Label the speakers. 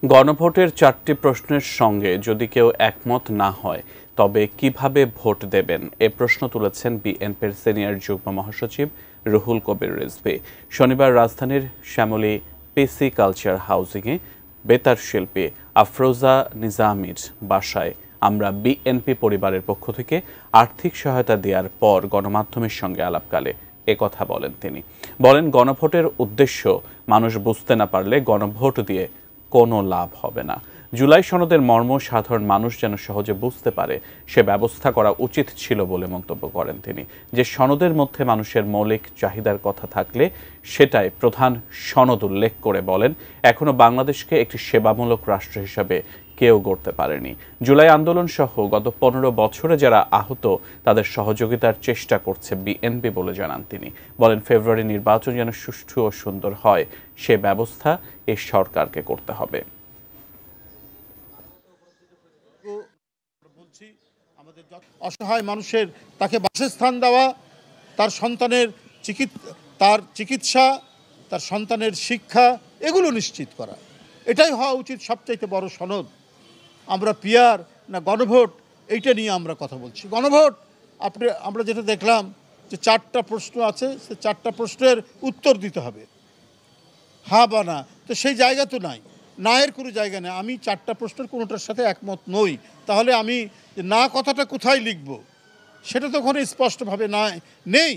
Speaker 1: গণভোটের 4টি প্রশ্নের সঙ্গে যদি কেউ একমত না হয় তবে কিভাবে ভোট দেবেন এ প্রশ্ন তুলেছেন বিএনপির সিনিয়র যুগ্ম মহাসচিব রুহুল কবির রিজভী। শনিবার রাজধানীর শ্যামলী পিসি কালচার হাউজিংয়ে বেতার শিল্পী আফরোজা নিজামীর বাসায় আমরা বিএনপি পরিবারের পক্ষ থেকে আর্থিক সহায়তা দেওয়ার পর গণমাধ্যমের সঙ্গে আলাপকালে একথা বলেন তিনি। বলেন, গণভোটের উদ্দেশ্য মানুষ বুঝতে না পারলে গণভোট দিয়ে কোনো লাভ হবে না। জুলাই সনদের মর্ম সাধারণ মানুষ যেন সহজে বুঝতে পারে সে ব্যবস্থা করা উচিত ছিল বলে মন্তব্য করেন তিনি। যে সনদের মধ্যে মানুষের মৌলিক চাহিদার কথা থাকলে সেটাই প্রধান সনদ উল্লেখ করে বলেন, এখনো বাংলাদেশকে একটি সেবামূলক রাষ্ট্র হিসাবে কেউ গড়তে পারেনি। জুলাই আন্দোলন সহ গত 15 বছরে যারা আহত তাদের সহযোগিতার চেষ্টা করছে বিএনপি বলে জানান তিনি। বলেন, ফেব্রুয়ারি নির্বাচন যেন সুষ্ঠু ও সুন্দর হয় সে ব্যবস্থা এই সরকারকে করতে হবে।
Speaker 2: অসহায় মানুষের তাকে বাসস্থান দেওয়া, তার সন্তানের চিকিৎসা, তার সন্তানের শিক্ষা, এগুলো নিশ্চিত করা, এটাই হওয়া উচিত সবচাইতে বড় সনদ। আমরা পিয়ার না গণভোট এইটা নিয়ে আমরা কথা বলছি। গণভোট আমরা যেটা দেখলাম যে 4টা প্রশ্ন আছে, সে 4টা প্রশ্নের উত্তর দিতে হবে, হ্যাঁ বা না। তো সেই জায়গা তো নাই, না এর কোনো জায়গা নেই। আমি 4টা প্রশ্নের কোনোটার সাথে একমত নই, তাহলে আমি না কথাটা কোথায় লিখব সেটা তো ওখানে স্পষ্টভাবে নেই।